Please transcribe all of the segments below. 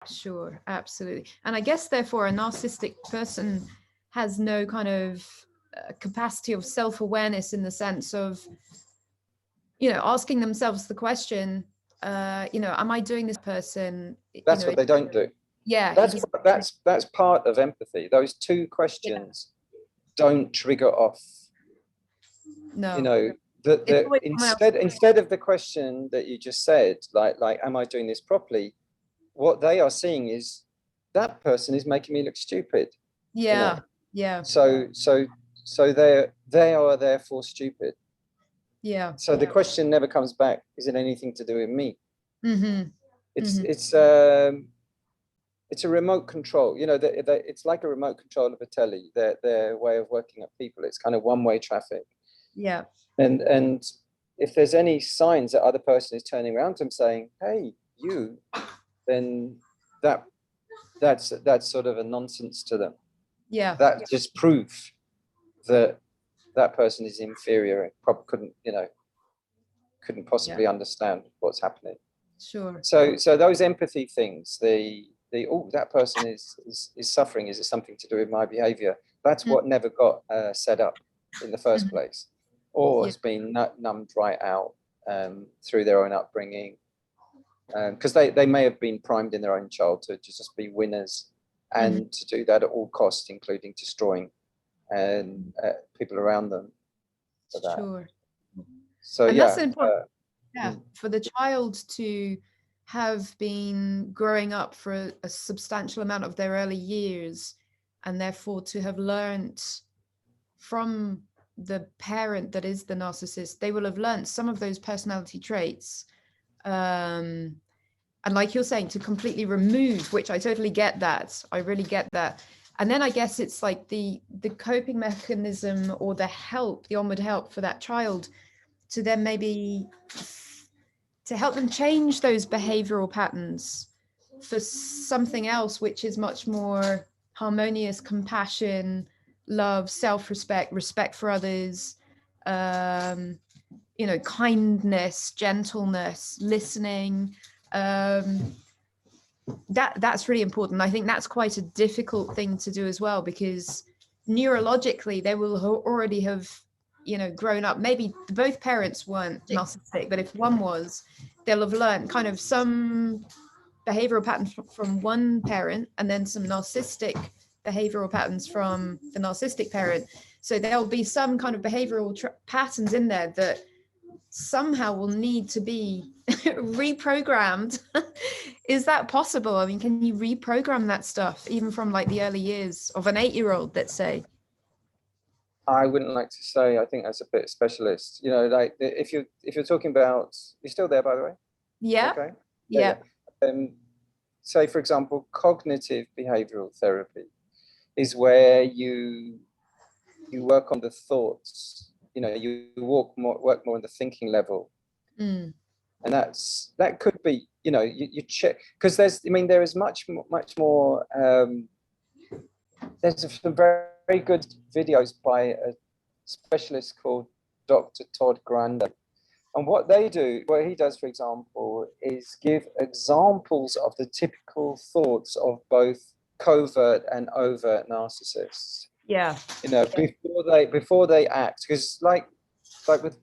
Sure, absolutely. And I guess therefore a narcissistic person has no kind of capacity of self-awareness, in the sense of, asking themselves the question, am I doing this person, That's what they don't do. Yeah, That's part of empathy. Those two questions don't trigger off. No. Instead of the question that you just said, like, am I doing this properly? What they are seeing is that person is making me look stupid. Yeah. So they are therefore stupid. Yeah. So the question never comes back, is it anything to do with me? Mm-hmm. It's a remote control. It's like a remote control of a telly. Their way of working at people. It's kind of one-way traffic. Yeah. And if there's any signs that other person is turning around to them saying, "Hey, you," then that's sort of a nonsense to them. Yeah. That's just proof that that person is inferior and probably couldn't possibly understand what's happening. Sure. So those empathy things, that person is suffering. Is it something to do with my behavior? That's what never got set up in the first place, or has been numbed right out through their own upbringing, because they may have been primed in their own childhood to just be winners and to do that at all costs, including destroying and people around them for that. Sure. So and that's important. For the child to have been growing up for a substantial amount of their early years, and therefore to have learned from the parent that is the narcissist, they will have learned some of those personality traits. And like you're saying, to completely remove, which I totally get that. I really get that. And then I guess it's like the coping mechanism, or the onward help for that child, to then maybe to help them change those behavioral patterns for something else, which is much more harmonious: compassion, love, self-respect, respect for others, kindness, gentleness, listening. That's really important. I think that's quite a difficult thing to do as well, because neurologically they will already have grown up. Maybe both parents weren't narcissistic, but if one was, they'll have learned kind of some behavioral patterns from one parent, and then some narcissistic behavioral patterns from the narcissistic parent. So there'll be some kind of behavioral patterns in there that somehow will need to be reprogrammed. Is that possible? I mean, can you reprogram that stuff even from like the early years of an 8-year-old, let's say? I wouldn't like to say. I think that's a bit specialist. Like if you're talking about, you're still there, by the way? Yeah. Okay. Yeah. Say, for example, cognitive behavioral therapy is where you work on the thoughts. You work more on the thinking level, and that could be. You check, because there is much more. There's some very good videos by a specialist called Dr. Todd Granda. And what he does, for example, is give examples of the typical thoughts of both covert and overt narcissists. Yeah. Before they act, because like with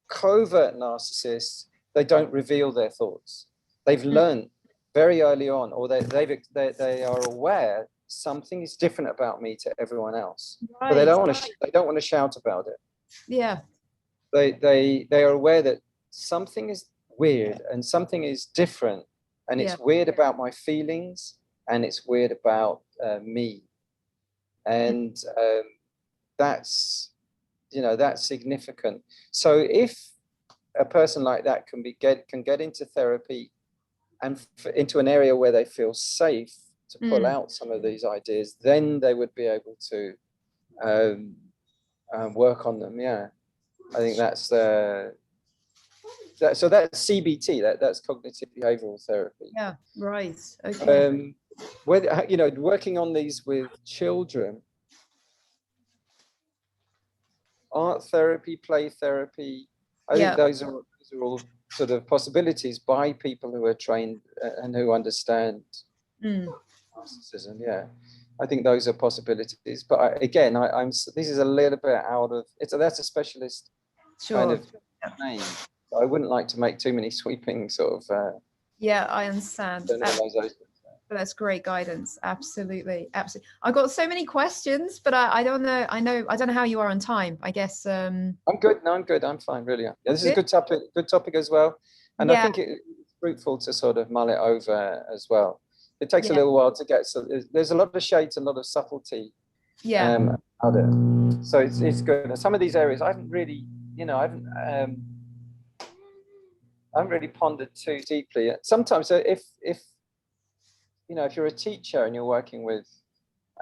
covert narcissists, they don't reveal their thoughts. They've learned very early on, or they are aware something is different about me to everyone else, but they don't want to shout about it. Yeah. They are aware that something is weird and something is different, and it's weird about my feelings, and it's weird about me, and that's significant. So if a person like that can get into therapy and into an area where they feel safe to pull out some of these ideas, then they would be able to work on them. Yeah, I think that's so that's CBT. That's cognitive behavioral therapy. Yeah. Right. Okay. Working on these with children, art therapy, play therapy. I think those are all sort of possibilities by people who are trained and who understand Narcissism, yeah. I think those are possibilities. But again, I'm this is a little bit out of it's. That's a specialist kind of name. I wouldn't like to make too many sweeping sort of. Yeah, I understand. That's great guidance. Absolutely, absolutely. I got so many questions, but I don't know. I don't know how you are on time. I guess. I'm good. No, I'm good. I'm fine. Really. Yeah, this is a good topic. Good topic as well. And I think it's fruitful to sort of mull it over as well. It takes a little while to get. So there's a lot of shades, a lot of subtlety. Out it. So it's good. And some of these areas I haven't really, I haven't really pondered too deeply. Sometimes if you're a teacher and you're working with,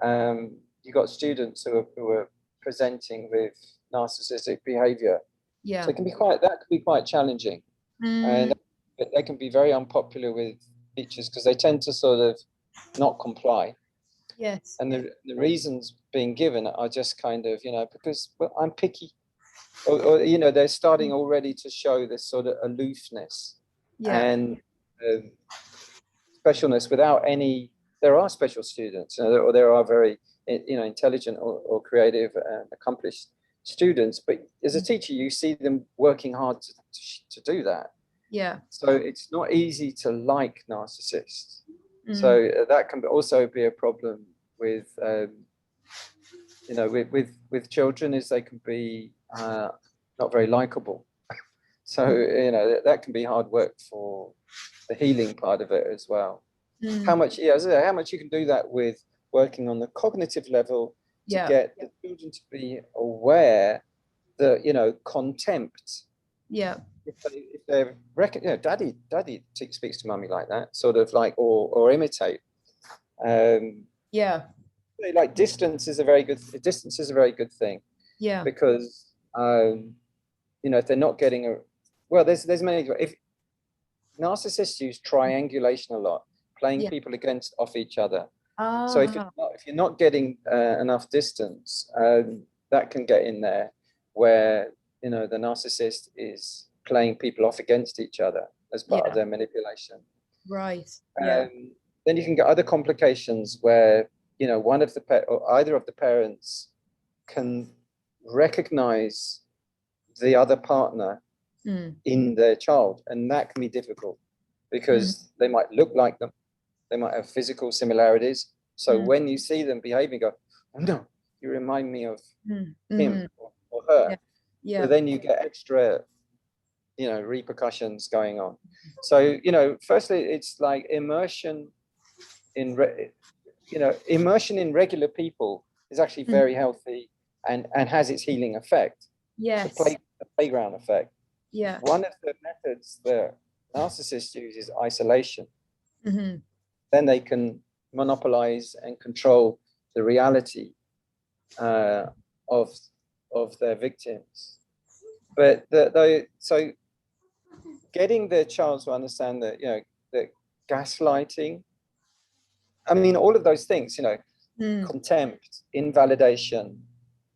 you've got students who are presenting with narcissistic behavior. So it can be quite challenging. And they can be very unpopular with teachers because they tend to sort of not comply. Yes. And the reasons being given are just kind of, because I'm picky. Or they're starting already to show this sort of aloofness and specialness without any. There are special students, or there are very intelligent or creative and accomplished students, but as a teacher you see them working hard to do that. So it's not easy to like narcissists. So that can also be a problem with with children, is they can be not very likable. So that can be hard work for the healing part of it as well. How much you can do that with working on the cognitive level to get the children to be aware that contempt. If they're daddy speaks to mummy like that, sort of like, or imitate. Like distance is a very good thing. Because if they're not getting there's many. If narcissists use triangulation a lot, playing people off each other. So if you're not getting enough distance, that can get in there, where the narcissist is playing people off against each other as part of their manipulation. Right. Then you can get other complications where one of or either of the parents can recognize the other partner in their child, and that can be difficult because they might look like them, they might have physical similarities. So when you see them behaving, go, oh no, you remind me of him or her. So then you get extra repercussions going on. So firstly, it's like immersion in regular people is actually very healthy and has its healing effect. The playground effect. One of the methods that narcissists use is isolation. Then they can monopolize and control the reality of their victims. But so getting the child to understand that that gaslighting, I mean, all of those things, contempt, invalidation,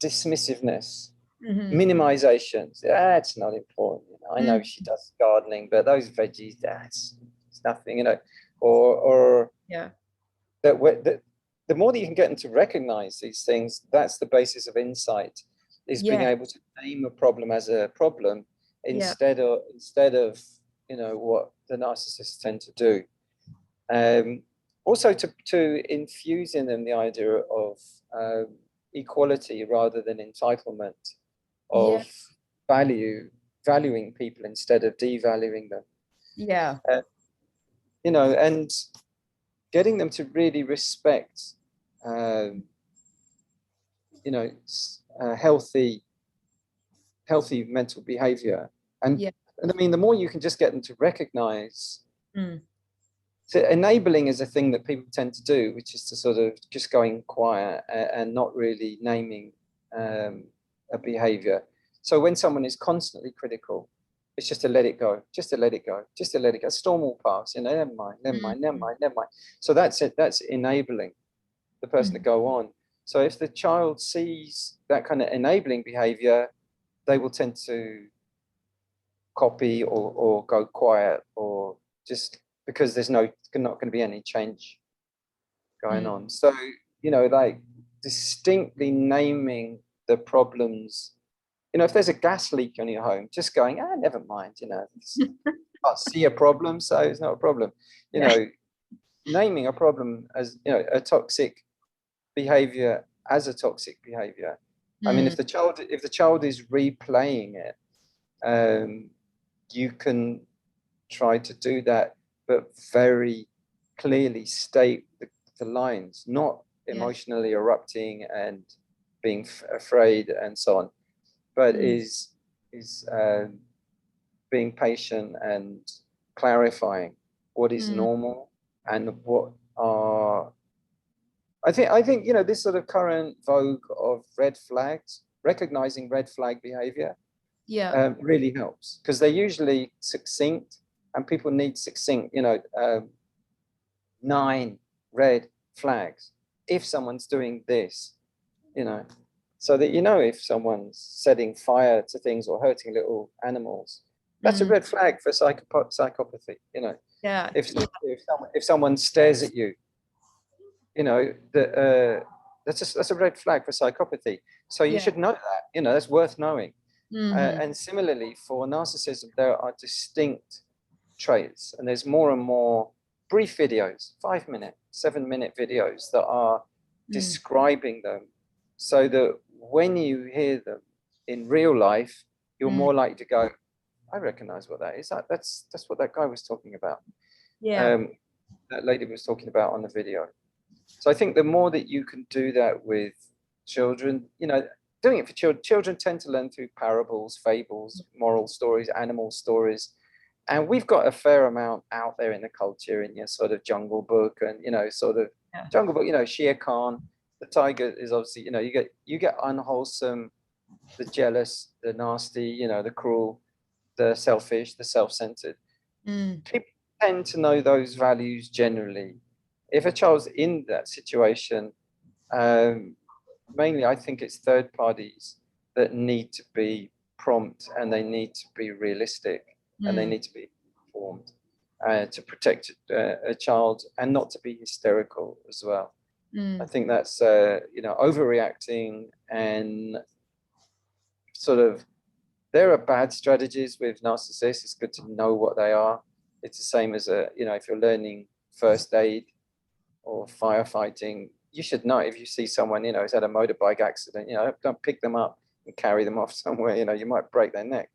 dismissiveness, minimization. That's not important. I know she does gardening, but those veggies, it's nothing. Or that the more that you can get them to recognize these things, that's the basis of insight. Is being able to name a problem as a problem instead of what the narcissists tend to do. Also to infuse in them the idea of equality rather than entitlement, of valuing people instead of devaluing them. And getting them to really respect healthy mental behavior. And I mean, the more you can just get them to recognize. So enabling is a thing that people tend to do, which is to sort of just going quiet and not really naming a behavior. So when someone is constantly critical, it's just to let it go, just to let it go, just to let it go. Storm will pass, never mind. So that's it. That's enabling the person to go on. So if the child sees that kind of enabling behavior, they will tend to copy or go quiet, or just because there's not going to be any change going on. So, you know, like distinctly naming the problems. You know, if there's a gas leak on your home, just going, never mind, you know, can't see a problem, so it's not a problem. You know, naming a problem as, you know, a toxic behavior as a toxic behavior. I mean, if the child is replaying it, you can try to do that, but very clearly state the lines, not emotionally erupting and being afraid and so on, but is being patient and clarifying what is normal and what are. I think you know, this sort of current vogue of red flags, recognizing red flag behavior, really helps, because they're usually succinct, and people need succinct. You know, 9 red flags if someone's doing this, you know, so that you know if someone's setting fire to things or hurting little animals. That's a red flag for psychopathy. You know, if someone stares at you, you know, that's a red flag for psychopathy. So you should know that. You know, that's worth knowing. And similarly for narcissism, there are distinct traits, and there's more and more brief videos, 5-minute, 7-minute videos that are describing them, so that when you hear them in real life, you're more likely to go, I recognize what that is. That's what that guy was talking about. That lady was talking about on the video. So I think the more that you can do that with children, you know, doing it for children, children tend to learn through parables, fables, moral stories, animal stories. And we've got a fair amount out there in the culture, in your sort of Jungle Book and, you know, sort of Jungle Book, you know, Shere Khan, the tiger is obviously, you know, you get unwholesome, the jealous, the nasty, you know, the cruel, the selfish, the self-centered. People tend to know those values generally. If a child's in that situation, mainly I think it's third parties that need to be prompt, and they need to be realistic, and they need to be informed to protect a child, and not to be hysterical as well. I think that's, you know, overreacting, and sort of, there are bad strategies with narcissists. It's good to know what they are. It's the same as you know, if you're learning first aid or firefighting, you should know if you see someone, you know, who's had a motorbike accident, you know, don't pick them up and carry them off somewhere, you know, you might break their neck.